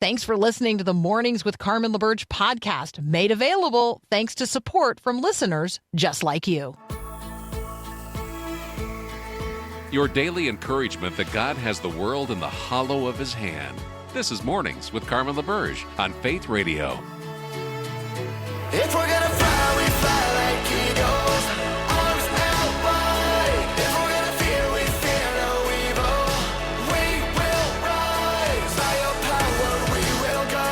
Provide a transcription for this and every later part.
Thanks for listening to the Mornings with Carmen LaBerge podcast, made available thanks to support from listeners just like you. Your daily encouragement that God has the world in the hollow of his hand. This is Mornings with Carmen LaBerge on Faith Radio. If we're gonna fly, we fly like eagles, arms held wide. If we're gonna fear, we fear no evil. We will rise. By your power we will go.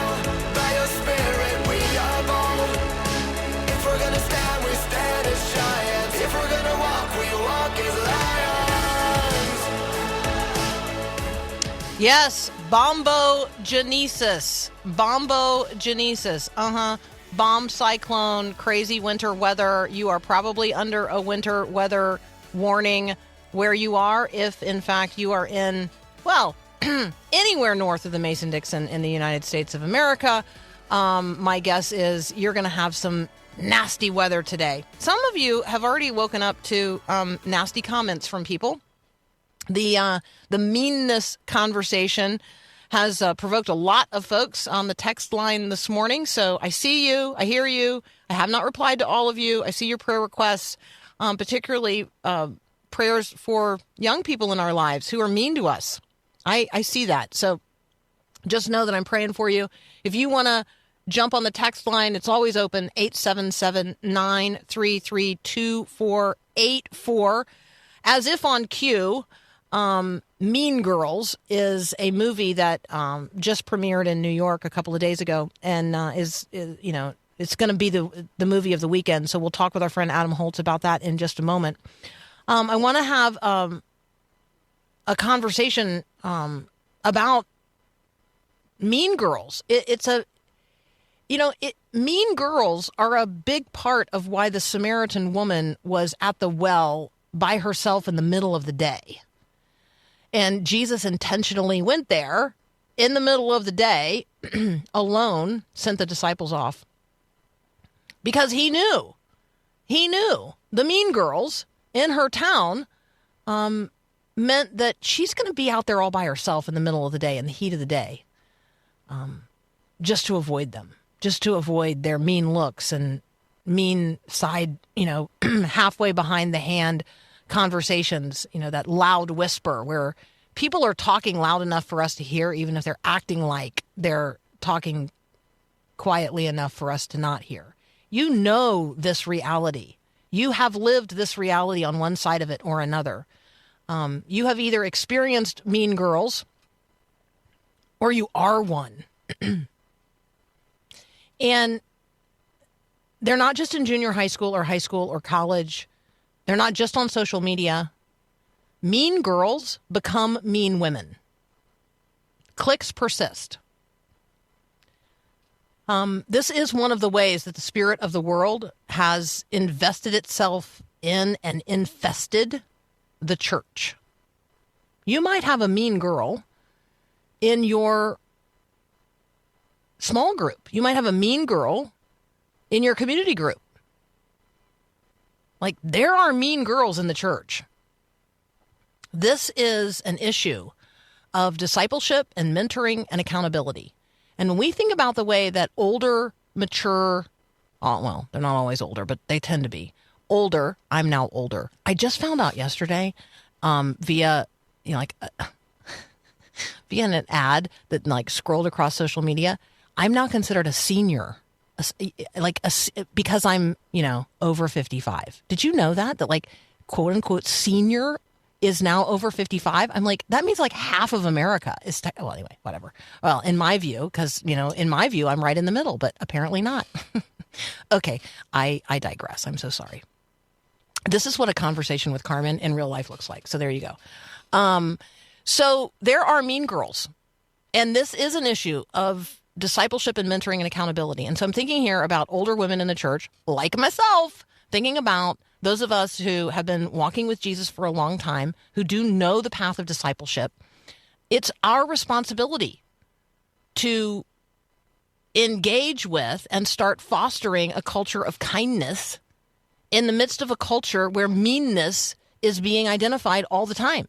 By your spirit we are bold. If we're gonna stand, we stand as giants. If we're gonna walk, we walk as lions. Yes, bombogenesis. Bombogenesis. Bomb cyclone, crazy winter weather. You are probably under a winter weather warning where you are, if in fact you are in, well, anywhere north of the Mason-Dixon in the United States of America. My guess is you're going to have some nasty weather today. Some of you have already woken up to nasty comments from people. The meanness conversation has provoked a lot of folks on the text line this morning. So I see you. I hear you. I have not replied to all of you. I see your prayer requests, particularly prayers for young people in our lives who are mean to us. I see that. So just know that I'm praying for you. If you want to jump on the text line, it's always open, 877-933-2484. As if on cue, Mean Girls is a movie that just premiered in New York a couple of days ago, and is it's going to be the movie of the weekend. So we'll talk with our friend Adam Holz about that in just a moment. I want to have a conversation about Mean Girls. Mean Girls are a big part of why the Samaritan woman was at the well by herself in the middle of the day. And Jesus intentionally went there in the middle of the day alone, sent the disciples off because he knew the mean girls in her town meant that she's going to be out there all by herself in the middle of the day, in the heat of the day, just to avoid them, just to avoid their mean looks and mean side, halfway behind the hand conversations, that loud whisper where people are talking loud enough for us to hear, even if they're acting like they're talking quietly enough for us to not hear. You know this reality. You have lived this reality on one side of it or another. You have either experienced mean girls or you are one. And they're not just in junior high school or college. They're not just on social media. Mean girls become mean women. Cliques persist. This is one of the ways that the spirit of the world has invested itself in and infested the church. You might have a mean girl in your small group. You might have a mean girl in your community group. Like, there are mean girls in the church. This is an issue of discipleship and mentoring and accountability. And when we think about the way that older, mature, they're not always older, but they tend to be older. I'm now older. I just found out yesterday via an ad that scrolled across social media. I'm now considered a senior. Because I'm, over 55. Did you know that quote unquote senior is now over 55? I'm like, that means half of America is, anyway, whatever. Well, in my view, because, in my view, I'm right in the middle, but apparently not. Okay. I digress. I'm so sorry. This is what a conversation with Carmen in real life looks like. So there you go. So there are mean girls, and this is an issue of discipleship and mentoring and accountability. And so I'm thinking here about older women in the church, like myself, thinking about those of us who have been walking with Jesus for a long time, who do know the path of discipleship. It's our responsibility to engage with and start fostering a culture of kindness in the midst of a culture where meanness is being identified all the time.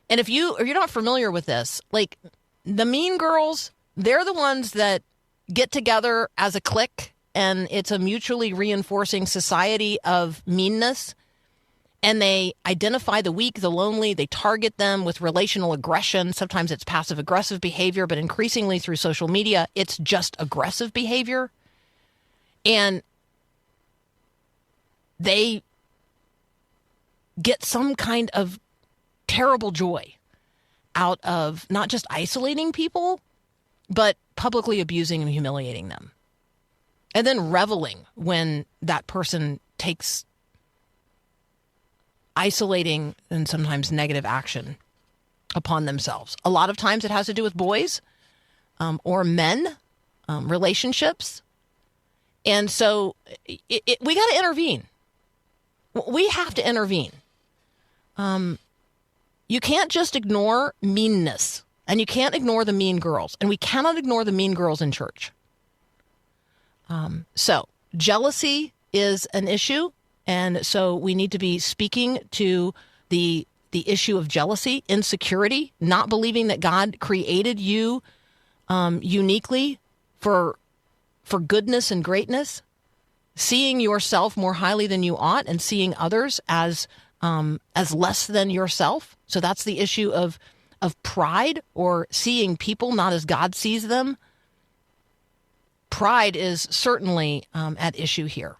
And if you're not familiar with this, the mean girls, they're the ones that get together as a clique, and it's a mutually reinforcing society of meanness. And they identify the weak, the lonely. They target them with relational aggression. Sometimes it's passive aggressive behavior, but increasingly through social media, it's just aggressive behavior. And they get some kind of terrible joy out of not just isolating people, but publicly abusing and humiliating them. And then reveling when that person takes isolating and sometimes negative action upon themselves. A lot of times it has to do with boys or men, relationships. And so we got to intervene. We have to intervene. You can't just ignore meanness, and you can't ignore the mean girls, and we cannot ignore the mean girls in church. So jealousy is an issue. And so we need to be speaking to the issue of jealousy, insecurity, not believing that God created you uniquely for goodness and greatness, seeing yourself more highly than you ought, and seeing others as less than yourself. So that's the issue of pride, or seeing people not as God sees them. Pride is certainly at issue here.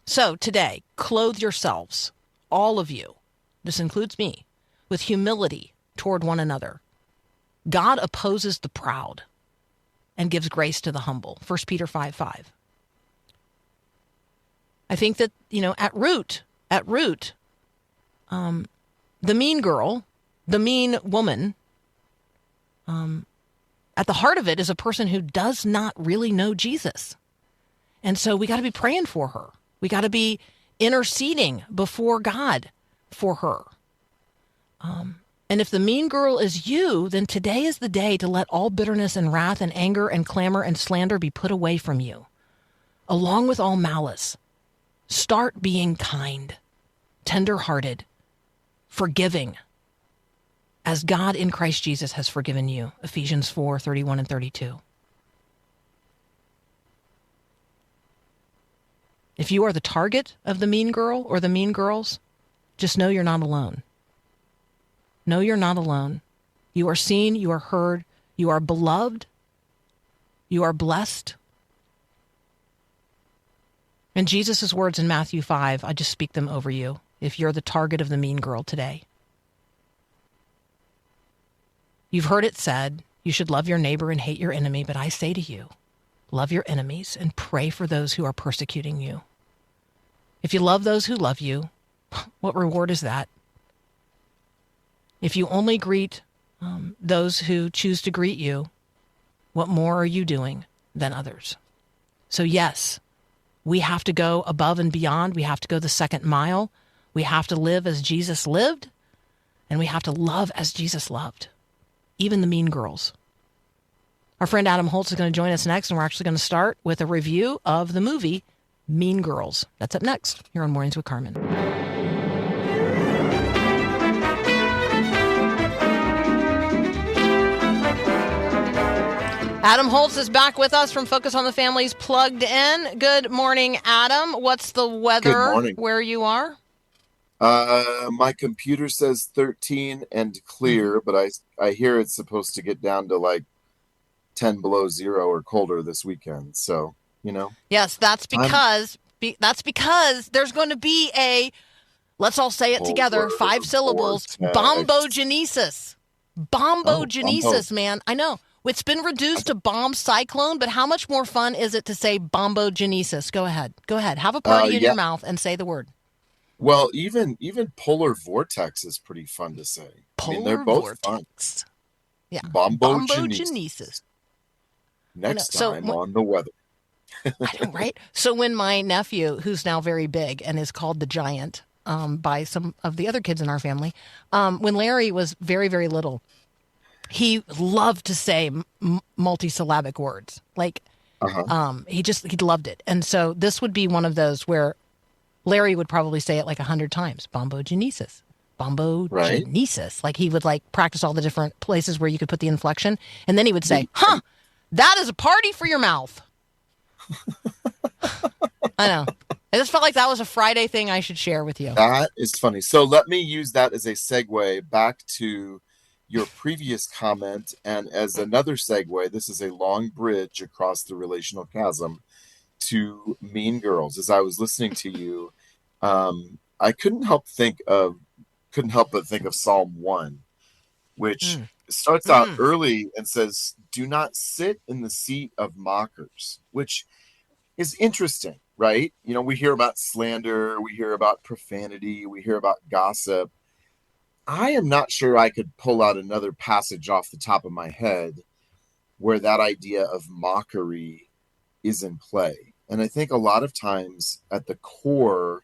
So today, clothe yourselves, all of you, this includes me, with humility toward one another. God opposes the proud and gives grace to the humble. 1 Peter 5:5. I think that, at root, the mean girl, the mean woman, at the heart of it is a person who does not really know Jesus. And so we got to be praying for her. We got to be interceding before God for her. And if the mean girl is you, then today is the day to let all bitterness and wrath and anger and clamor and slander be put away from you, along with all malice. Start being kind, tender-hearted, forgiving, as God in Christ Jesus has forgiven you. Ephesians 4:31 and 32. If you are the target of the mean girl or the mean girls, just know you're not alone. Know you're not alone. You are seen, you are heard, you are beloved, you are blessed. And Jesus' words in Matthew 5, I just speak them over you, if you're the target of the mean girl today. You've heard it said, you should love your neighbor and hate your enemy, but I say to you, love your enemies and pray for those who are persecuting you. If you love those who love you, what reward is that? If you only greet those who choose to greet you, what more are you doing than others? So yes, we have to go above and beyond. We have to go the second mile. We have to live as Jesus lived, and we have to love as Jesus loved, even the mean girls. Our friend Adam Holz is going to join us next, and we're actually going to start with a review of the movie Mean Girls. That's up next here on Mornings with Carmen. Adam Holz is back with us from Focus on the Family's Plugged In. Good morning, Adam. What's the weather where you are? My computer says 13 and clear, but I hear it's supposed to get down to like 10 below zero or colder this weekend. So, Yes, that's because there's going to be a, let's all say it together, 5 syllables, bombogenesis. Bombogenesis, man. I know. It's been reduced to bomb cyclone, but how much more fun is it to say bombogenesis? Go ahead. Have a party in your mouth and say the word. Well, even polar vortex is pretty fun to say. They're both vortex. Fun. Yeah. Bombogenesis. Next time on the weather. I know, right? So when my nephew, who's now very big and is called the Giant by some of the other kids in our family, when Larry was very, very little, he loved to say multisyllabic words. Like, he loved it. And so this would be one of those where Larry would probably say it like 100 times. Bombogenesis. Right. bombogenesis. Like he would like practice all the different places where you could put the inflection. And then he would say, that is a party for your mouth. I know. I just felt like that was a Friday thing I should share with you. That is funny. So let me use that as a segue back to your previous comment. And as another segue, this is a long bridge across the relational chasm to Mean Girls. As I was listening to you, I couldn't help but think of Psalm 1, which starts out early and says, "Do not sit in the seat of mockers," which is interesting, right? You know, we hear about slander, we hear about profanity, we hear about gossip. I am not sure I could pull out another passage off the top of my head where that idea of mockery is in play. And I think a lot of times at the core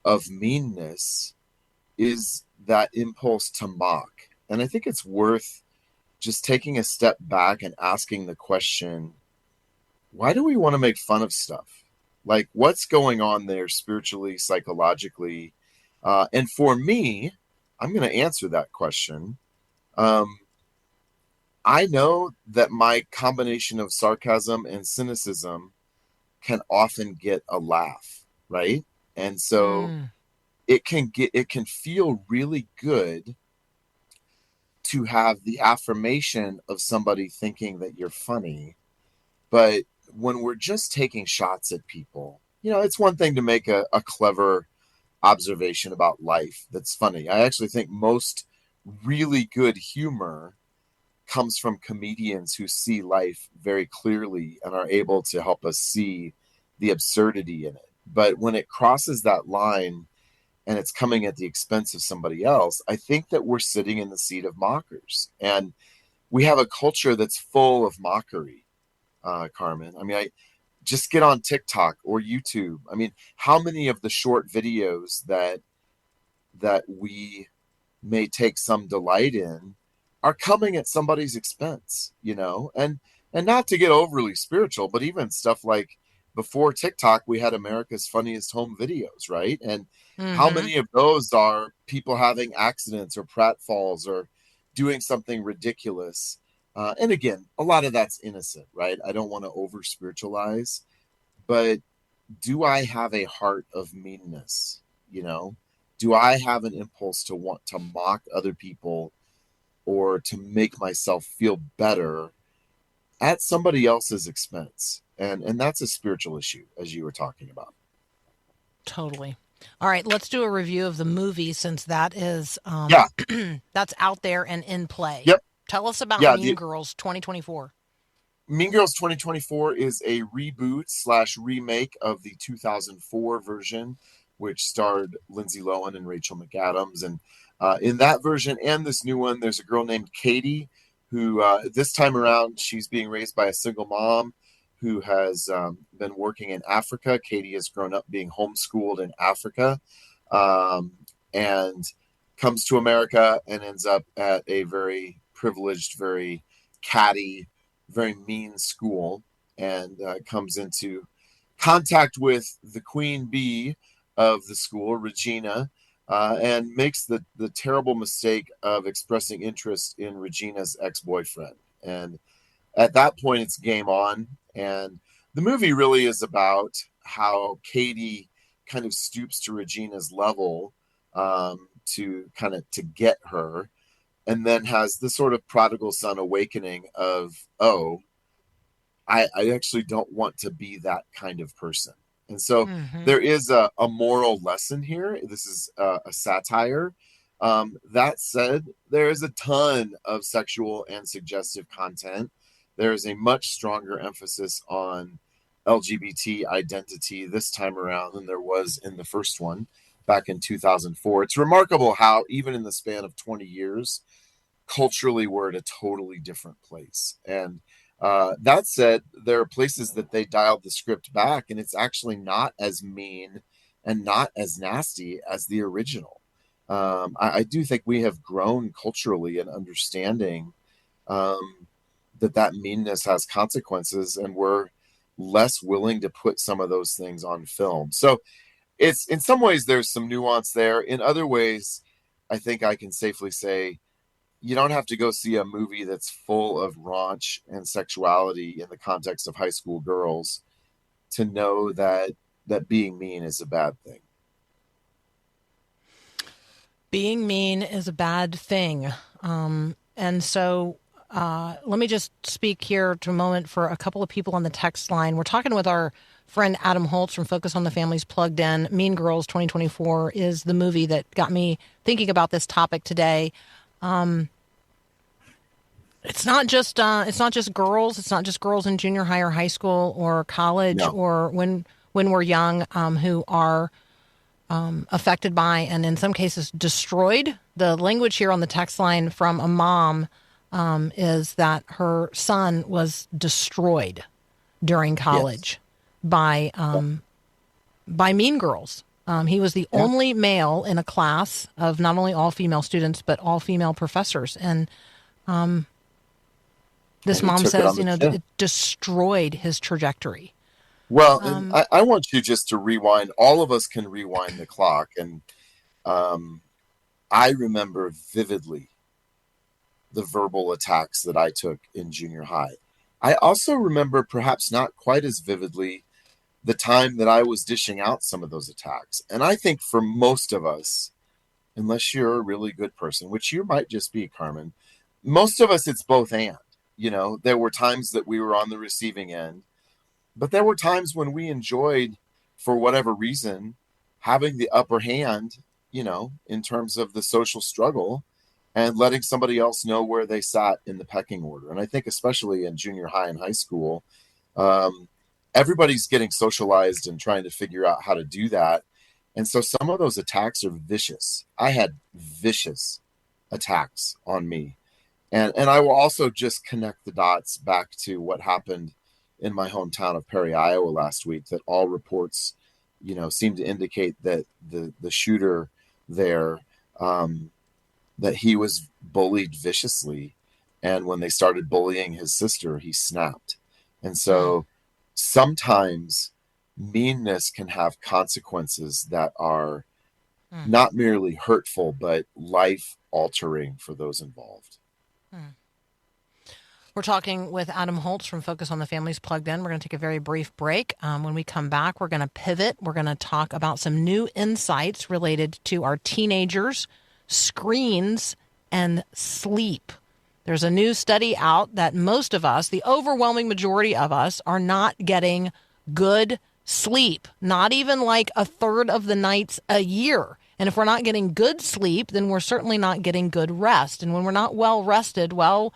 of meanness is that impulse to mock. And I think it's worth just taking a step back and asking the question, why do we want to make fun of stuff? Like, what's going on there spiritually, psychologically? And for me, I'm going to answer that question. I know that my combination of sarcasm and cynicism can often get a laugh, right? And so it can feel really good to have the affirmation of somebody thinking that you're funny. But when we're just taking shots at people, you know, it's one thing to make a clever observation about life that's funny. I actually think most really good humor comes from comedians who see life very clearly and are able to help us see the absurdity in it. But when it crosses that line and it's coming at the expense of somebody else, I think that we're sitting in the seat of mockers. And we have a culture that's full of mockery, Carmen. I mean, I just get on TikTok or YouTube. I mean, how many of the short videos that we may take some delight in are coming at somebody's expense, you know? And not to get overly spiritual, but even stuff like before TikTok, we had America's Funniest Home Videos, right? And how many of those are people having accidents or pratfalls or doing something ridiculous? And again, a lot of that's innocent, right? I don't want to over spiritualize, but do I have a heart of meanness? You know, do I have an impulse to want to mock other people or to make myself feel better at somebody else's expense? And that's a spiritual issue, as you were talking about. Totally. All right, let's do a review of the movie since that is that's out there and in play. Yep. Tell us about Mean Girls 2024. Mean Girls 2024 is a reboot/remake of the 2004 version, which starred Lindsay Lohan and Rachel McAdams. And in that version and this new one, there's a girl named Katie who this time around, she's being raised by a single mom who has been working in Africa. Katie has grown up being homeschooled in Africa and comes to America and ends up at a very privileged, very catty, very mean school, and comes into contact with the queen bee of the school, Regina, and makes the terrible mistake of expressing interest in Regina's ex-boyfriend. And at that point, it's game on. And the movie really is about how Katie kind of stoops to Regina's level to get her, and then has this sort of prodigal son awakening of, oh, I actually don't want to be that kind of person. And so there is a moral lesson here. This is a satire. That said, there is a ton of sexual and suggestive content. There is a much stronger emphasis on LGBT identity this time around than there was in the first one back in 2004. It's remarkable how even in the span of 20 years, culturally, we're at a totally different place. And that said, there are places that they dialed the script back, and it's actually not as mean and not as nasty as the original. I do think we have grown culturally in understanding that meanness has consequences, and we're less willing to put some of those things on film. So it's, in some ways, there's some nuance there. In other ways, I think I can safely say you don't have to go see a movie that's full of raunch and sexuality in the context of high school girls to know that being mean is a bad thing. Being mean is a bad thing. And so let me just speak here to a moment for a couple of people on the text line. We're talking with our friend Adam Holz from Focus on the Family's Plugged In. Mean Girls 2024 is the movie that got me thinking about this topic today. It's not just girls. It's not just girls in junior high or high school or college or when we're young who are affected by and in some cases destroyed. The language here on the text line from a mom is that her son was destroyed during college by mean girls. He was the only male in a class of not only all female students but all female professors, and this mom says, it destroyed his trajectory. Well, and I want you just to rewind. All of us can rewind the clock. And I remember vividly the verbal attacks that I took in junior high. I also remember, perhaps not quite as vividly, the time that I was dishing out some of those attacks. And I think for most of us, unless you're a really good person, which you might just be, Carmen, most of us, it's both and. There were times that we were on the receiving end, but there were times when we enjoyed, for whatever reason, having the upper hand, in terms of the social struggle and letting somebody else know where they sat in the pecking order. And I think especially in junior high and high school, everybody's getting socialized and trying to figure out how to do that. And so some of those attacks are vicious. I had vicious attacks on me. And I will also just connect the dots back to what happened in my hometown of Perry, Iowa last week, that all reports, seem to indicate that the shooter there, that he was bullied viciously. And when they started bullying his sister, he snapped. And so sometimes meanness can have consequences that are not merely hurtful, but life altering for those involved. We're talking with Adam Holz from Focus on the Family's Plugged In. We're going to take a very brief break. When we come back, we're going to pivot. We're going to talk about some new insights related to our teenagers, screens, and sleep. There's a new study out that most of us, the overwhelming majority of us, are not getting good sleep, not even like a third of the nights a year. And if we're not getting good sleep, then we're certainly not getting good rest. And when we're not well rested, all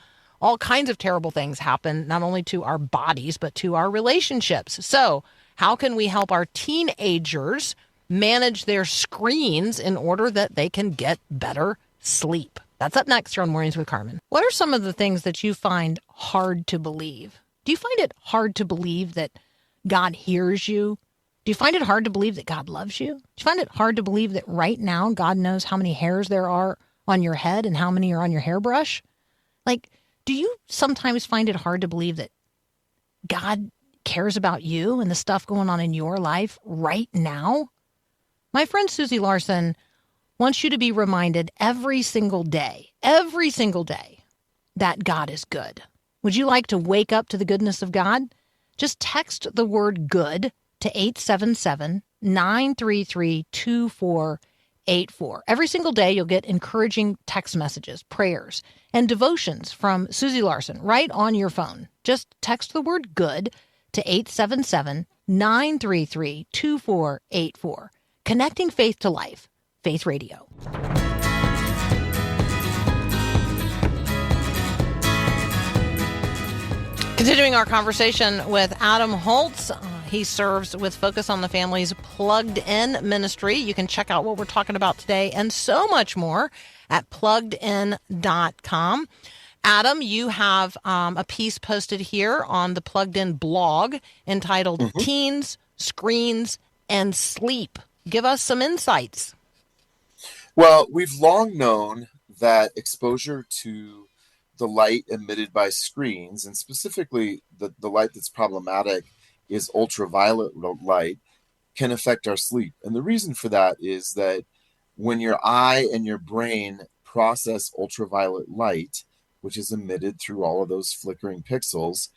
kinds of terrible things happen, not only to our bodies, but to our relationships. So how can we help our teenagers manage their screens in order that they can get better sleep? That's up next here on Mornings with Carmen. What are some of the things that you find hard to believe? Do you find it hard to believe that God hears you? Do you find it hard to believe that God loves you? Do you find it hard to believe that right now God knows how many hairs there are on your head and how many are on your hairbrush? Do you sometimes find it hard to believe that God cares about you and the stuff going on in your life right now? My friend Susie Larson wants you to be reminded every single day, that God is good. Would you like to wake up to the goodness of God? Just text the word good to 877-933-2484. Every single day, you'll get encouraging text messages, prayers, and devotions from Susie Larson right on your phone. Just text the word good to 877-933-2484. Connecting faith to life. Faith Radio. Continuing our conversation with Adam Holz. He serves with Focus on the Family's Plugged In ministry. You can check out what we're talking about today and so much more at pluggedin.com. Adam, you have a piece posted here on the Plugged In blog entitled Teens, Screens, and Sleep. Give us some insights. Well, we've long known that exposure to the light emitted by screens, and specifically the light that's problematic is ultraviolet light, can affect our sleep. And the reason for that is that when your eye and your brain process ultraviolet light, which is emitted through all of those flickering pixels,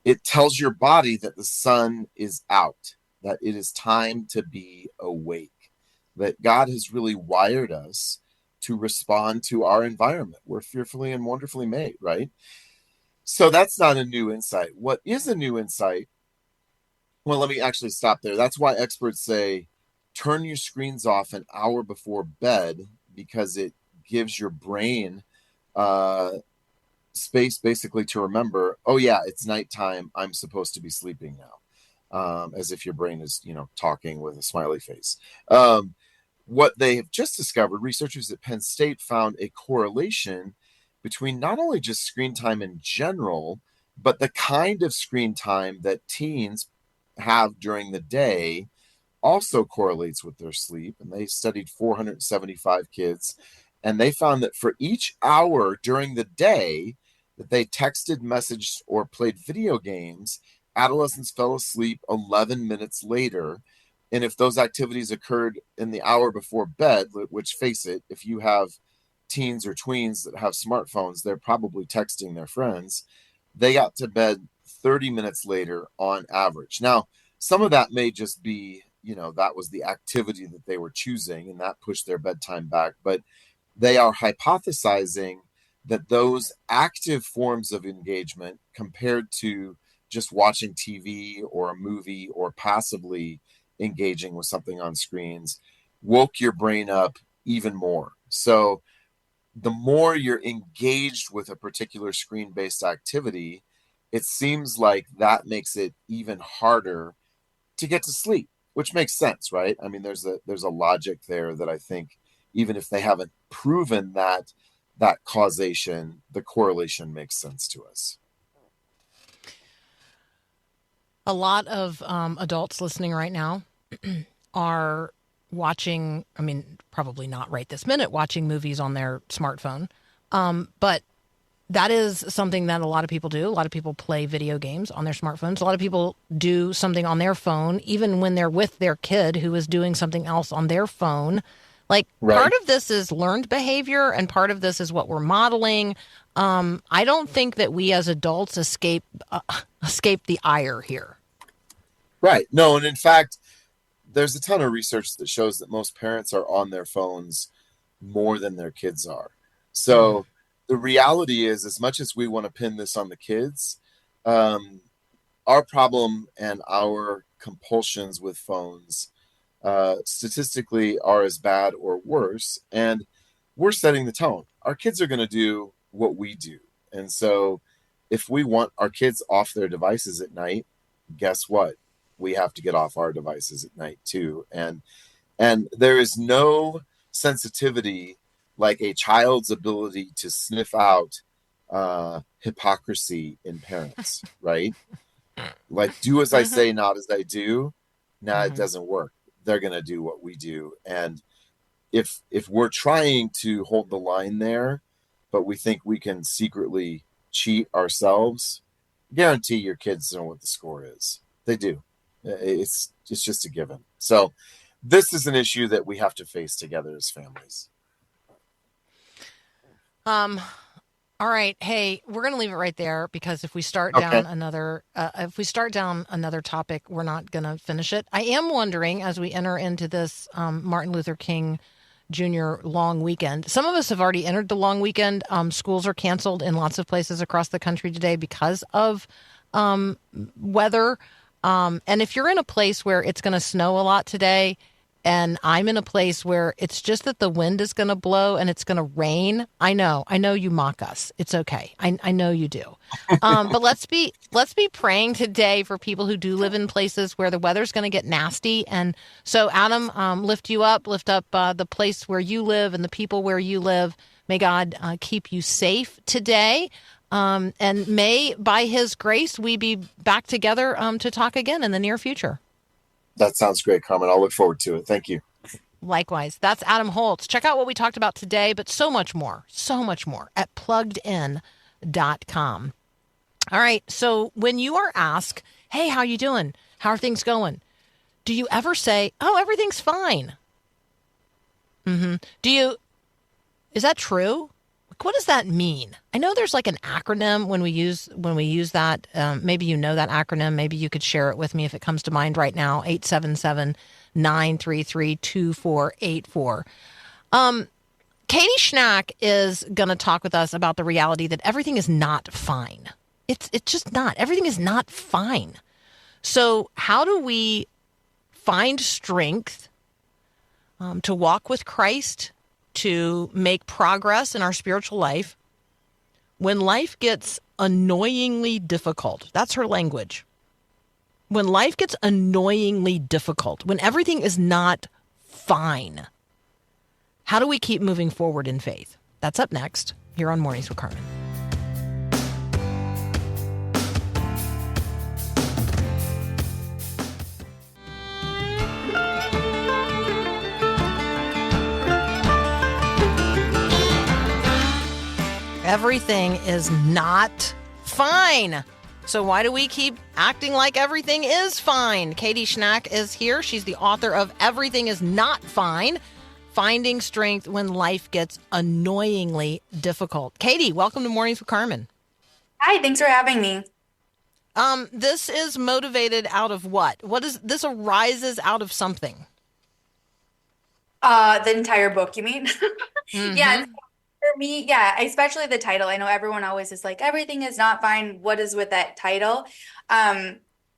it tells your body that the sun is out, that it is time to be awake, that God has really wired us to respond to our environment. We're fearfully and wonderfully made, right? So that's not a new insight. What is a new insight? Well, let me actually stop there. That's why experts say turn your screens off an hour before bed, because it gives your brain space basically to remember, oh yeah, it's nighttime, I'm supposed to be sleeping now, as if your brain is, talking with a smiley face. What they have just discovered, researchers at Penn State found a correlation between not only just screen time in general, but the kind of screen time that teens have during the day also correlates with their sleep. And they studied 475 kids, and they found that for each hour during the day that they texted, messaged, or played video games, adolescents fell asleep 11 minutes later. And if those activities occurred in the hour before bed, which, face it, if you have teens or tweens that have smartphones, they're probably texting their friends, they got to bed 30 minutes later on average. Now, some of that may just be, that was the activity that they were choosing and that pushed their bedtime back. But they are hypothesizing that those active forms of engagement compared to just watching TV or a movie or passively engaging with something on screens woke your brain up even more. So the more you're engaged with a particular screen-based activity, it seems like that makes it even harder to get to sleep, which makes sense, right? I mean, there's a logic there that I think, even if they haven't proven that causation, the correlation makes sense to us. A lot of adults listening right now are watching, probably not right this minute, watching movies on their smartphone. But that is something that a lot of people do. A lot of people play video games on their smartphones. A lot of people do something on their phone, even when they're with their kid who is doing something else on their phone. Like, right. Part of this is learned behavior, and part of this is what we're modeling. I don't think that we as adults escape the ire here. Right. No, and in fact, there's a ton of research that shows that most parents are on their phones more than their kids are. So the reality is, as much as we want to pin this on the kids, our problem and our compulsions with phones statistically are as bad or worse. And we're setting the tone. Our kids are going to do what we do. And so if we want our kids off their devices at night, guess what? We have to get off our devices at night too. And there is no sensitivity like a child's ability to sniff out hypocrisy in parents, right? Like, do as I say, not as I do. No, it doesn't work. They're going to do what we do. And if we're trying to hold the line there, but we think we can secretly cheat ourselves, guarantee your kids know what the score is. They do. It's just a given. So this is an issue that we have to face together as families. All right. Hey, we're going to leave it right there, because if we start down another topic, we're not going to finish it. I am wondering, as we enter into this Martin Luther King Jr. long weekend, some of us have already entered the long weekend. Schools are canceled in lots of places across the country today because of weather. And if you're in a place where it's going to snow a lot today, and I'm in a place where it's just that the wind is going to blow and it's going to rain, I know you mock us. It's okay. I know you do. But let's be praying today for people who do live in places where the weather's going to get nasty. And so, Adam, lift up the place where you live and the people where you live. May God keep you safe today. And may, by his grace, we be back together to talk again in the near future. That sounds great, Carmen. I'll look forward to it. Thank you. Likewise. That's Adam Holz. Check out what we talked about today, but so much more at pluggedin.com. All right. So when you are asked, hey, how you doing? How are things going? Do you ever say, oh, everything's fine? Is that true? Like, what does that mean? I know there's like an acronym when we use that. Maybe you know that acronym. Maybe you could share it with me if it comes to mind right now. 877-933-2484. Katie Schnack is going to talk with us about the reality that everything is not fine. It's just not. Everything is not fine. So how do we find strength to walk with Christ, to make progress in our spiritual life when life gets annoyingly difficult? That's her language. When life gets annoyingly difficult, when everything is not fine, how do we keep moving forward in faith? That's up next here on Mornings with Carmen. Everything is not fine. So why do we keep acting like everything is fine? Katie Schnack is here. She's the author of Everything is Not Fine, Finding Strength When Life Gets Annoyingly Difficult. Katie, welcome to Mornings with Carmen. Hi, thanks for having me. This is motivated out of what? This arises out of something? The entire book, you mean? Yeah, for me, yeah, especially the title. I know everyone always is like, everything is not fine. What is with that title?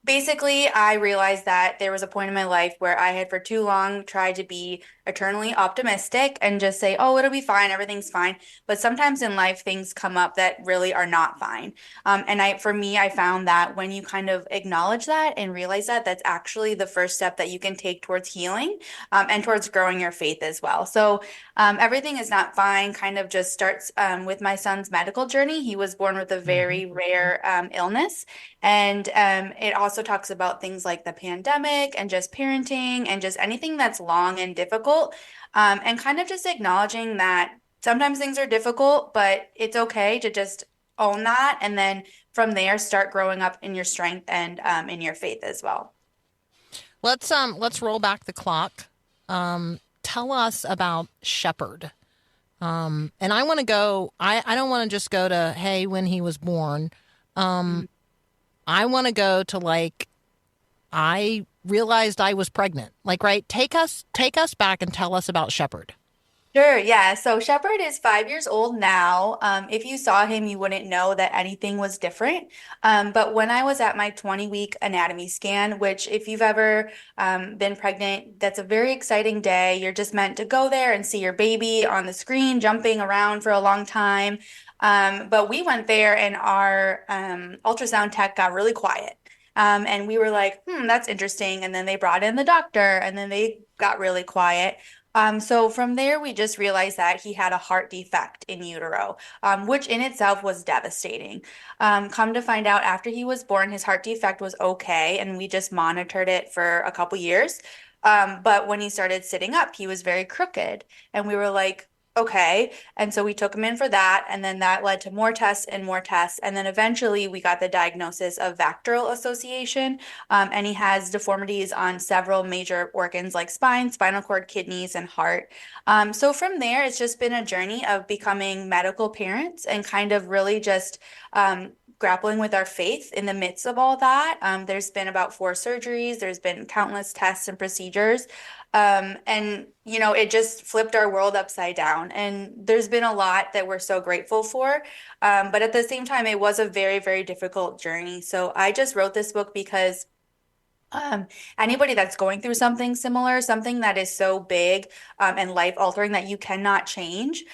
Basically, I realized that there was a point in my life where I had for too long tried to be eternally optimistic and just say, oh, it'll be fine, everything's fine. But sometimes in life, things come up that really are not fine. For me, I found that when you kind of acknowledge that and realize that, that's actually the first step that you can take towards healing and towards growing your faith as well. So everything is not fine kind of just starts with my son's medical journey. He was born with a very rare illness. And it also talks about things like the pandemic and just parenting and just anything that's long and difficult. And kind of just acknowledging that sometimes things are difficult, but it's okay to just own that. And then from there, start growing up in your strength and in your faith as well. Let's roll back the clock. Tell us about Shepherd. And I want to go, I don't want to just go to, hey, when he was born. I want to go to like, I realized I was pregnant. Like, right? Take us back and tell us about Shepherd. Sure, yeah. So Shepherd is 5 years old now. If you saw him, you wouldn't know that anything was different. But when I was at my 20-week anatomy scan, which if you've ever been pregnant, that's a very exciting day. You're just meant to go there and see your baby on the screen, jumping around for a long time. But we went there and our ultrasound tech got really quiet. And we were like, that's interesting. And then they brought in the doctor and then they got really quiet. So from there, we just realized that he had a heart defect in utero, which in itself was devastating. Come to find out after he was born, his heart defect was okay. And we just monitored it for a couple years. But when he started sitting up, he was very crooked. And we were like, okay. And so we took him in for that. And then that led to more tests and more tests. And then eventually we got the diagnosis of VACTERL association. And he has deformities on several major organs like spine, spinal cord, kidneys, and heart. So from there, it's just been a journey of becoming medical parents and kind of really just grappling with our faith in the midst of all that. There's been about 4 surgeries. There's been countless tests and procedures. And, you know, it just flipped our world upside down. And there's been a lot that we're so grateful for. But at the same time, it was a very, very difficult journey. So I just wrote this book because anybody that's going through something similar, something that is so big and life altering that you cannot change,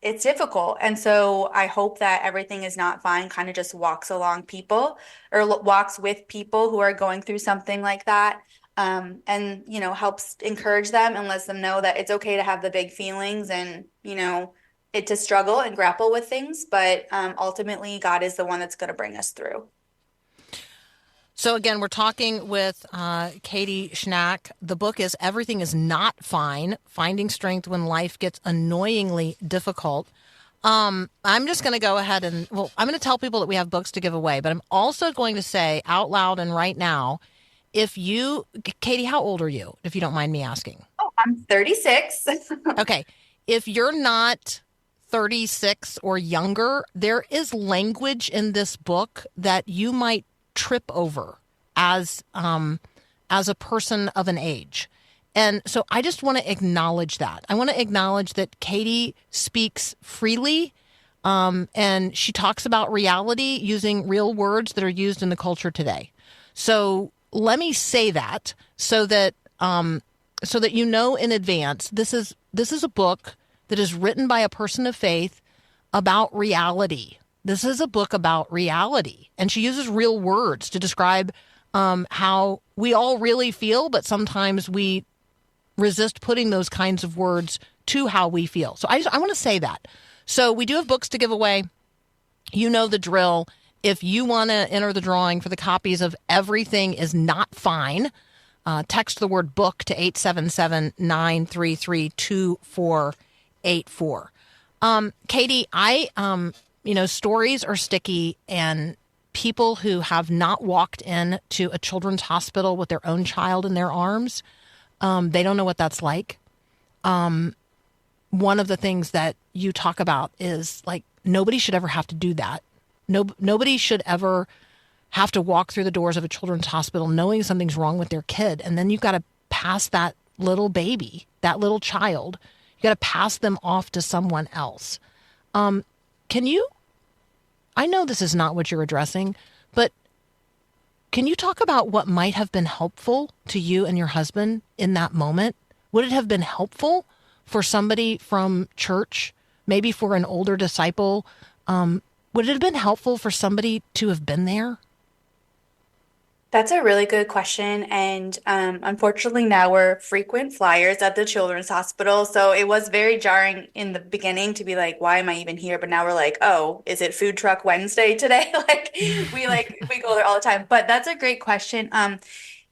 it's difficult. And so I hope that Everything is Not Fine kind of just walks along people or walks with people who are going through something like that. And, you know, helps encourage them and lets them know that it's okay to have the big feelings and, you know, it to struggle and grapple with things. But ultimately, God is the one that's going to bring us through. So again, we're talking with Katie Schnack. The book is Everything is Not Fine, Finding Strength When Life Gets Annoyingly Difficult. I'm just going to go ahead and, well, I'm going to tell people that we have books to give away, but I'm also going to say out loud and right now, if you, Katie, how old are you, if you don't mind me asking? Oh, I'm 36. Okay. If you're not 36 or younger, there is language in this book that you might trip over as as a person of an age. And so I just want to acknowledge that. I want to acknowledge that Katie speaks freely, and she talks about reality using real words that are used in the culture today. So let me say that so that you know in advance, this is a book that is written by a person of faith about reality. This is a book about reality, and she uses real words to describe how we all really feel, but sometimes we resist putting those kinds of words to how we feel. So I want to say that. So we do have books to give away. You know the drill. If you want to enter the drawing for the copies of Everything Is Not Fine, text the word book to 877-933-2484. Katie, stories are sticky, and people who have not walked into a children's hospital with their own child in their arms, they don't know what that's like. One of the things that you talk about is like nobody should ever have to do that. Nobody should ever have to walk through the doors of a children's hospital knowing something's wrong with their kid. And then you've got to pass that little baby, that little child. You got to pass them off to someone else. I know this is not what you're addressing, but can you talk about what might have been helpful to you and your husband in that moment? Would it have been helpful for somebody from church, maybe for an older disciple? Would it have been helpful for somebody to have been there? That's a really good question. And unfortunately, now we're frequent flyers at the children's hospital. So it was very jarring in the beginning to be like, why am I even here? But now we're like, oh, is it Food Truck Wednesday today? We go there all the time. But that's a great question.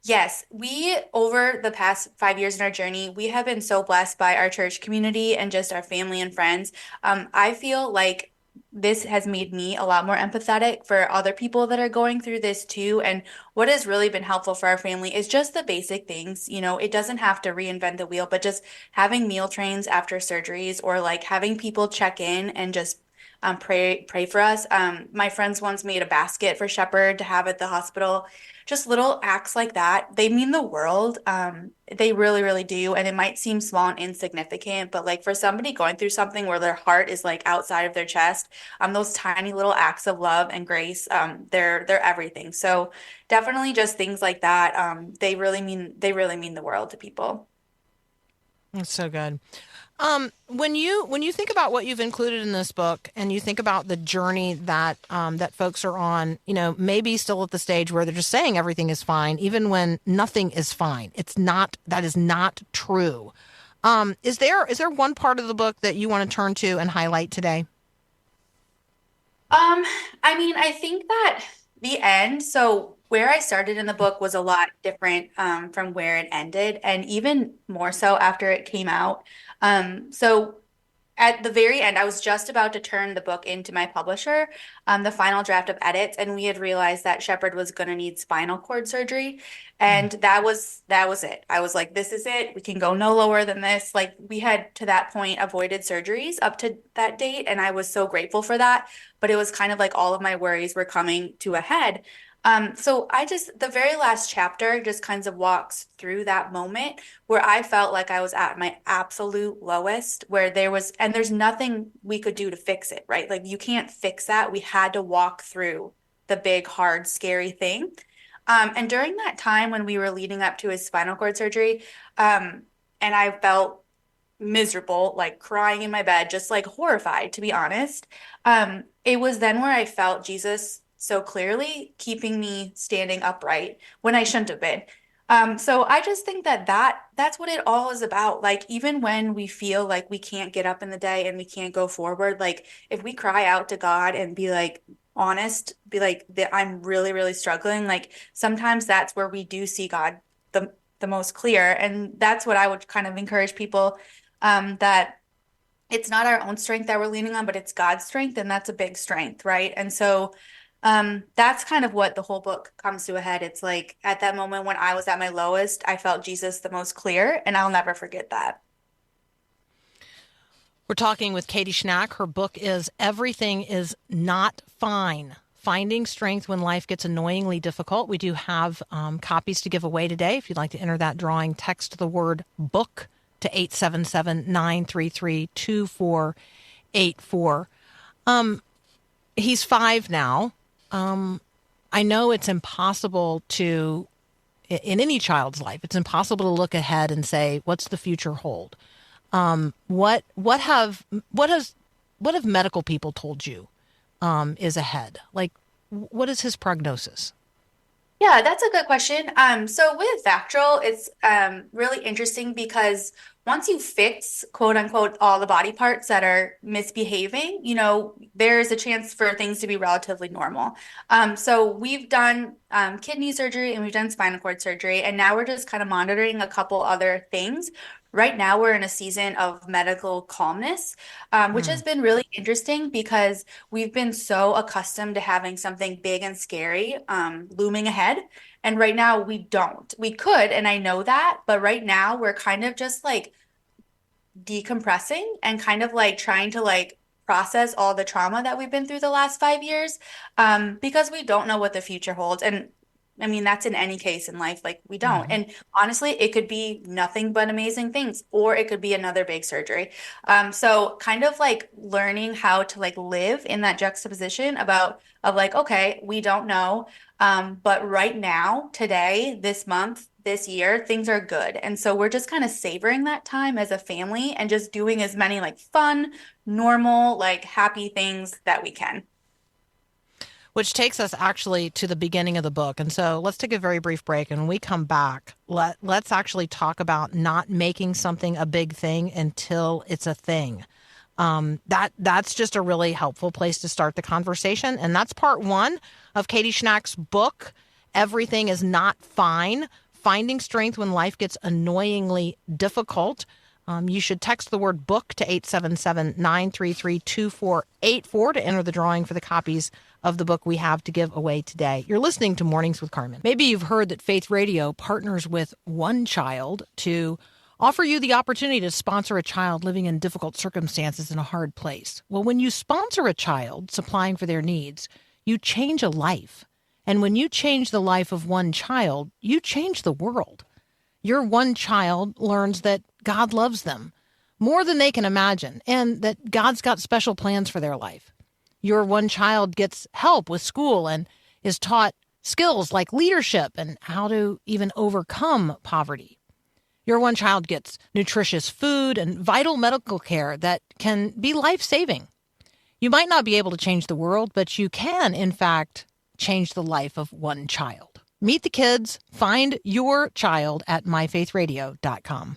Yes, we over the past 5 years in our journey, we have been so blessed by our church community and just our family and friends. I feel like this has made me a lot more empathetic for other people that are going through this too. And what has really been helpful for our family is just the basic things. You know, it doesn't have to reinvent the wheel, but just having meal trains after surgeries or like having people check in and just pray for us. My friends once made a basket for Shepherd to have at the hospital. Just little acts like that, they mean the world. They really, really do. And it might seem small and insignificant, but like for somebody going through something where their heart is like outside of their chest, those tiny little acts of love and grace, they're everything. So definitely just things like that. They really mean the world to people. That's so good. When you think about what you've included in this book, and you think about the journey that that folks are on, maybe still at the stage where they're just saying everything is fine, even when nothing is fine. It's not. That is not true. Is there one part of the book that you want to turn to and highlight today? I think that the end, so where I started in the book was a lot different from where it ended, and even more so after it came out. So at the very end, I was just about to turn the book into my publisher, the final draft of edits, and we had realized that Shepherd was going to need spinal cord surgery, and that was it. I was like, this is it. We can go no lower than this. Like we had to that point avoided surgeries up to that date, and I was so grateful for that. But it was kind of like all of my worries were coming to a head. So the very last chapter just kind of walks through that moment where I felt like I was at my absolute lowest, where there's nothing we could do to fix it, right? Like you can't fix that. We had to walk through the big, hard, scary thing. And during that time when we were leading up to his spinal cord surgery, and I felt miserable, like crying in my bed, just like horrified, to be honest. It was then where I felt Jesus so clearly keeping me standing upright when I shouldn't have been. So I just think that's what it all is about. Like even when we feel like we can't get up in the day and we can't go forward, like if we cry out to God and be like honest, be like that I'm really, really struggling, like sometimes that's where we do see God the most clear. And that's what I would kind of encourage people, that it's not our own strength that we're leaning on, but it's God's strength, and that's a big strength, right? And so That's kind of what the whole book comes to a head. It's like at that moment when I was at my lowest, I felt Jesus the most clear, and I'll never forget that. We're talking with Katie Schnack. Her book is Everything is Not Fine. Finding Strength When Life Gets Annoyingly Difficult. We do have copies to give away today. If you'd like to enter that drawing, text the word book to 877-933-2484. He's 5 now. I know it's impossible to, in any child's life, it's impossible to look ahead and say, what's the future hold? What have medical people told you is ahead? Like, what is his prognosis? Yeah, that's a good question. So with Vactrol, it's really interesting because once you fix, quote unquote, all the body parts that are misbehaving, there's a chance for things to be relatively normal. So we've done kidney surgery and we've done spinal cord surgery, and now we're just kind of monitoring a couple other things. Right now, we're in a season of medical calmness, which has been really interesting because we've been so accustomed to having something big and scary looming ahead. And right now, we don't. We could, and I know that, but right now, we're kind of just like decompressing and kind of like trying to like process all the trauma that we've been through the last 5 years because we don't know what the future holds. And I mean, that's in any case in life, like we don't. And honestly, it could be nothing but amazing things, or it could be another big surgery. So kind of like learning how to like live in that juxtaposition of like, okay, we don't know. But right now, today, this month, this year, things are good. And so we're just kind of savoring that time as a family and just doing as many like fun, normal, like happy things that we can. Which takes us actually to the beginning of the book. And so let's take a very brief break. And when we come back, let's actually talk about not making something a big thing until it's a thing. That's just a really helpful place to start the conversation. And that's part 1 of Katie Schnack's book, Everything is Not Fine, Finding Strength When Life Gets Annoyingly Difficult. You should text the word book to 877-933-2484 to enter the drawing for the copies of the book we have to give away today. You're listening to Mornings with Carmen. Maybe you've heard that Faith Radio partners with One Child to offer you the opportunity to sponsor a child living in difficult circumstances in a hard place. Well, when you sponsor a child supplying for their needs, you change a life. And when you change the life of one child, you change the world. Your one child learns that God loves them more than they can imagine, and that God's got special plans for their life. Your one child gets help with school and is taught skills like leadership and how to even overcome poverty. Your one child gets nutritious food and vital medical care that can be life-saving. You might not be able to change the world, but you can, in fact, change the life of one child. Meet the kids. Find your child at myfaithradio.com.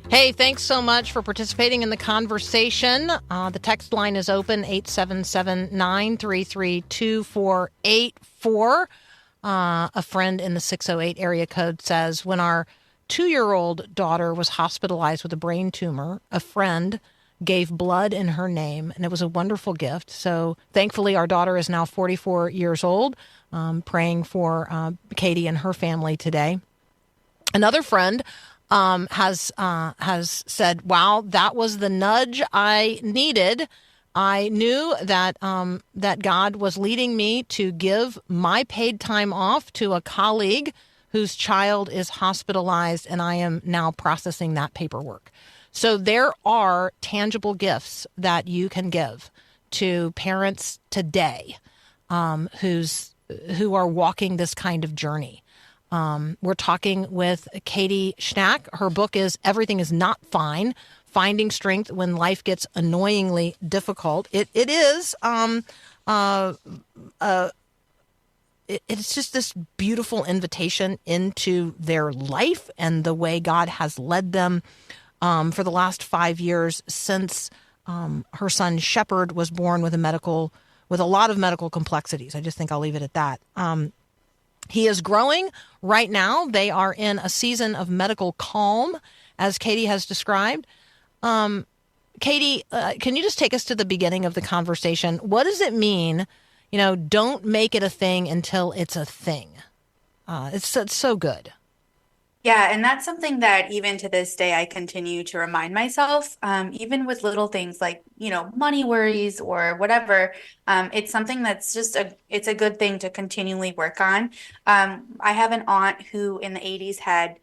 Hey, thanks so much for participating in the conversation. The text line is open, 877-933-2484. A friend in the 608 area code says, when our 2-year-old daughter was hospitalized with a brain tumor, a friend gave blood in her name, and it was a wonderful gift. So thankfully, our daughter is now 44 years old, praying for Katie and her family today. Another friend has said, wow, that was the nudge I needed. I knew that that God was leading me to give my paid time off to a colleague whose child is hospitalized, and I am now processing that paperwork. So there are tangible gifts that you can give to parents today who are walking this kind of journey. We're talking with Katie Schnack. Her book is Everything is Not Fine, Finding Strength When Life Gets Annoyingly Difficult. It's just this beautiful invitation into their life and the way God has led them for the last 5 years since her son Shepard was born with a lot of medical complexities. I just think I'll leave it at that. He is growing right now. They are in a season of medical calm, as Katie has described. Katie, can you just take us to the beginning of the conversation? What does it mean, don't make it a thing until it's a thing? It's so good. Yeah, and that's something that even to this day I continue to remind myself, even with little things like, money worries or whatever. It's something that's it's a good thing to continually work on. I have an aunt who in the 80s had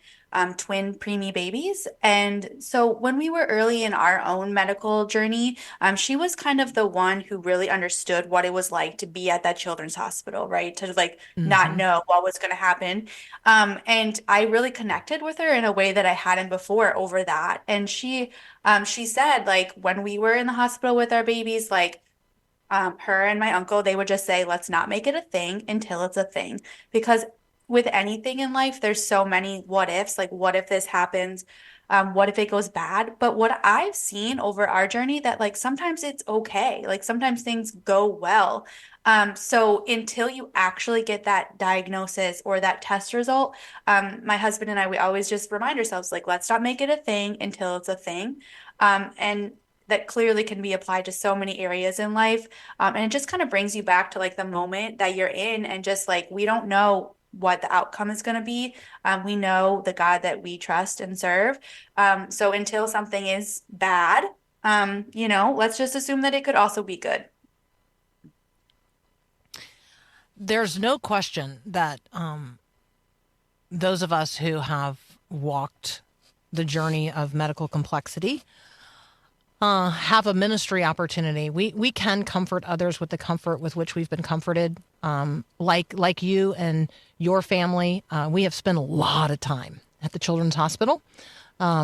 twin preemie babies. And so when we were early in our own medical journey, she was kind of the one who really understood what it was like to be at that children's hospital, right? To like not Hmm. know what was going to happen. And I really connected with her in a way that I hadn't before over that. And she said, like, when we were in the hospital with our babies, like, her and my uncle, they would just say, let's not make it a thing until it's a thing. Because with anything in life, there's so many what ifs, like, what if this happens? What if it goes bad? But what I've seen over our journey that like sometimes it's okay. Like sometimes things go well. So until you actually get that diagnosis or that test result, my husband and I, we always just remind ourselves, like, let's not make it a thing until it's a thing. And that clearly can be applied to so many areas in life. And it just kind of brings you back to like the moment that you're in and just like we don't know what the outcome is going to be. We know the God that we trust and serve. So until something is bad, let's just assume that it could also be good. There's no question that those of us who have walked the journey of medical complexity have a ministry opportunity. We can comfort others with the comfort with which we've been comforted. Like you and your family, we have spent a lot of time at the Children's Hospital.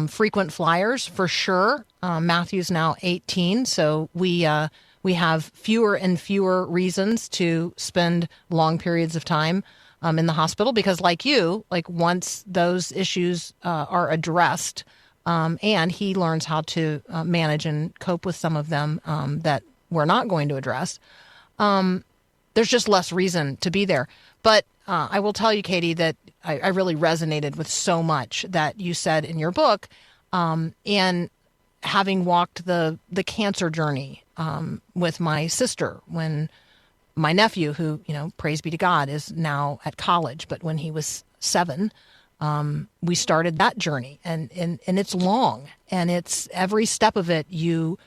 Frequent flyers for sure. Matthew's now 18, so we have fewer and fewer reasons to spend long periods of time in the hospital because, like you, like once those issues are addressed. And he learns how to manage and cope with some of them that we're not going to address. There's just less reason to be there. But I will tell you, Katie, that I really resonated with so much that you said in your book. And having walked the cancer journey with my sister when my nephew, who, praise be to God, is now at college, but when he was 7, we started that journey and it's long and it's every step of it. You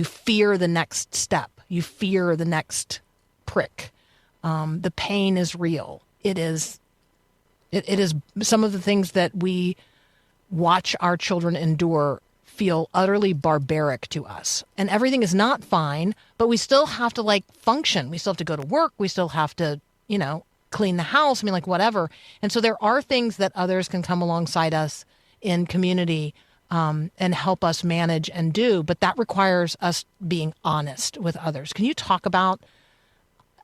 fear the next step. You fear the next prick. The pain is real. It is some of the things that we watch our children endure feel utterly barbaric to us. And everything is not fine, but we still have to like function. We still have to go to work. We still have to, clean the house. I mean, like whatever. And so there are things that others can come alongside us in community and help us manage and do. But that requires us being honest with others. Can you talk about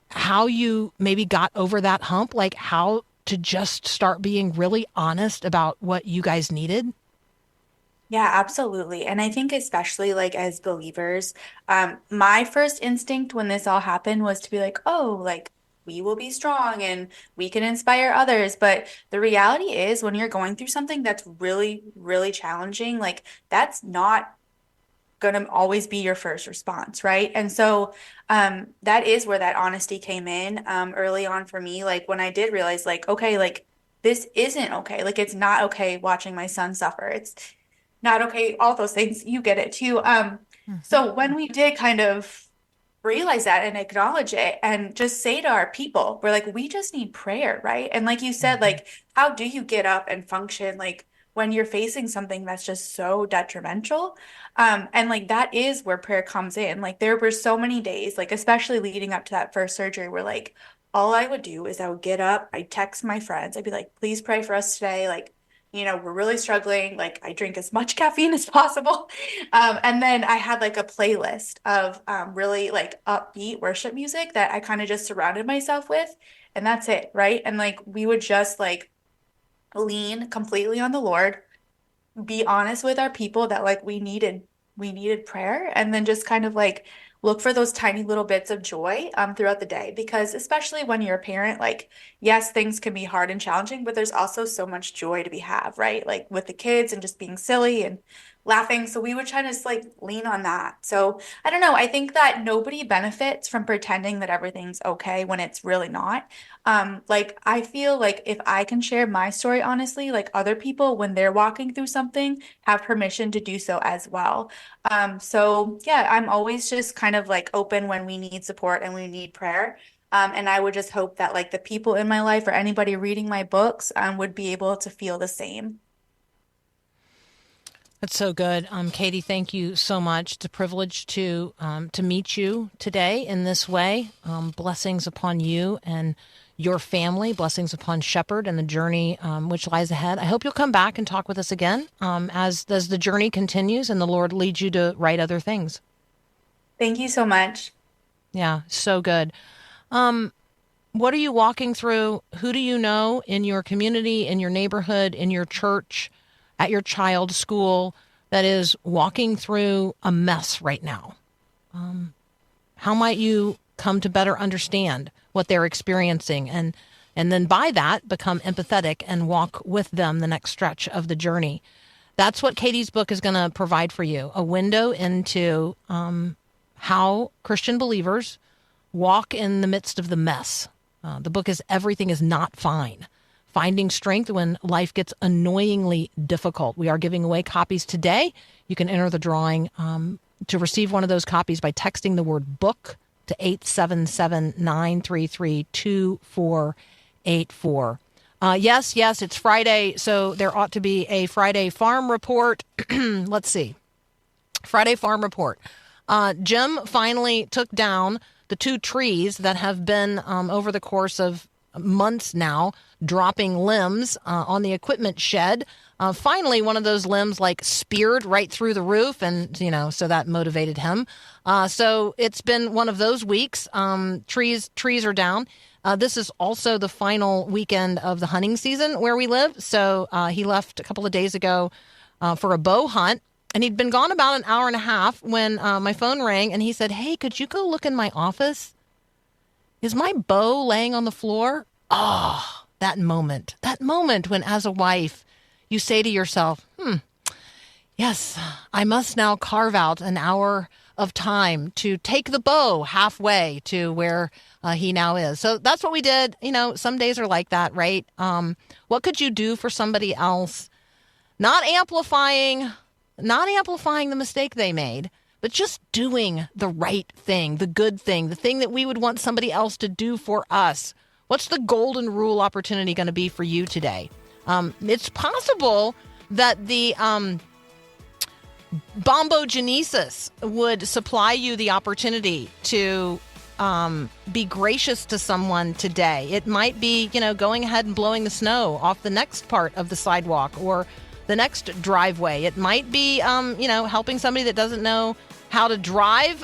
how you maybe got over that hump? Like how to just start being really honest about what you guys needed? Yeah, absolutely. And I think especially like as believers, my first instinct when this all happened was to be like, oh, like we will be strong and we can inspire others. But the reality is when you're going through something that's really, really challenging, like that's not going to always be your first response, right? And so that is where that honesty came in early on for me. Like when I did realize like, okay, like this isn't okay. Like it's not okay watching my son suffer. It's not okay, all those things, you get it too. So when we did kind of realize that and acknowledge it and just say to our people, we're like, we just need prayer, right? And like you said, Mhm. like, how do you get up and function like when you're facing something that's just so detrimental? And like that is where prayer comes in. Like there were so many days, like especially leading up to that first surgery, where like all I would do is I would get up, I'd text my friends, I'd be like, please pray for us today. Like, we're really struggling. Like I drink as much caffeine as possible. And then I had like a playlist of really like upbeat worship music that I kind of just surrounded myself with. And that's it, right? And like we would just like lean completely on the Lord, be honest with our people that like we needed prayer, and then just kind of like look for those tiny little bits of joy throughout the day, because especially when you're a parent, like yes, things can be hard and challenging, but there's also so much joy to be have, right? Like with the kids and just being silly and laughing. So we would try to just like lean on that. So I don't know. I think that nobody benefits from pretending that everything's okay when it's really not. Like I feel like if I can share my story honestly, like other people when they're walking through something have permission to do so as well. So yeah, I'm always just kind of like open when we need support and we need prayer. And I would just hope that like the people in my life or anybody reading my books would be able to feel the same. That's so good. Katie, thank you so much. It's a privilege to meet you today in this way. Blessings upon you and your family. Blessings upon Shepherd and the journey which lies ahead. I hope you'll come back and talk with us again as the journey continues and the Lord leads you to write other things. Thank you so much. Yeah, so good. What are you walking through? Who do you know in your community, in your neighborhood, in your church, at your child's school that is walking through a mess right now? How might you come to better understand what they're experiencing and then by that become empathetic and walk with them the next stretch of the journey? That's what Katie's book is going to provide for you, a window into how Christian believers walk in the midst of the mess. The book is Everything is Not Fine. Finding Strength When Life Gets Annoyingly Difficult. We are giving away copies today. You can enter the drawing to receive one of those copies by texting the word book to 877-933-2484. Yes, it's Friday, so there ought to be a Friday farm report. Let's see. Friday farm report. Jim finally took down the 2 trees that have been over the course of months now dropping limbs on the equipment shed. Finally, one of those limbs like speared right through the roof, and so that motivated him. So it's been one of those weeks. Trees are down. This is also the final weekend of the hunting season where we live. So he left a couple of days ago for a bow hunt. And he'd been gone about an hour and a half when my phone rang and he said, "Hey, could you go look in my office? Is my bow laying on the floor?" Oh, that moment when as a wife, you say to yourself, yes, I must now carve out an hour of time to take the bow halfway to where he now is. So that's what we did. Some days are like that, right? What could you do for somebody else? Not amplifying the mistake they made, but just doing the right thing, the good thing, the thing that we would want somebody else to do for us. What's the golden rule opportunity going to be for you today? It's possible that the bombogenesis would supply you the opportunity to be gracious to someone today. It might be, going ahead and blowing the snow off the next part of the sidewalk or the next driveway. It might be, helping somebody that doesn't know how to drive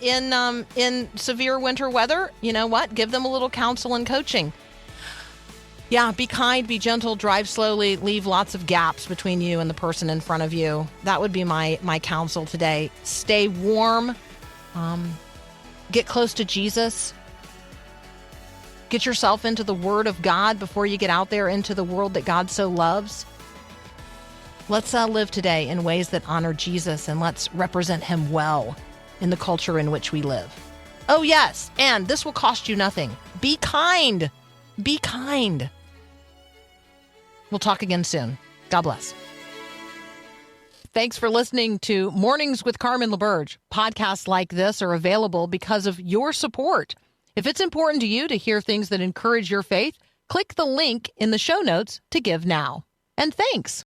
in severe winter weather. You know what? Give them a little counsel and coaching. Yeah, be kind, be gentle, drive slowly, leave lots of gaps between you and the person in front of you. That would be my counsel today. Stay warm. Get close to Jesus. Get yourself into the Word of God before you get out there into the world that God so loves. Let's live today in ways that honor Jesus, and let's represent him well in the culture in which we live. Oh, yes, and this will cost you nothing. Be kind. Be kind. We'll talk again soon. God bless. Thanks for listening to Mornings with Carmen LaBerge. Podcasts like this are available because of your support. If it's important to you to hear things that encourage your faith, click the link in the show notes to give now. And thanks.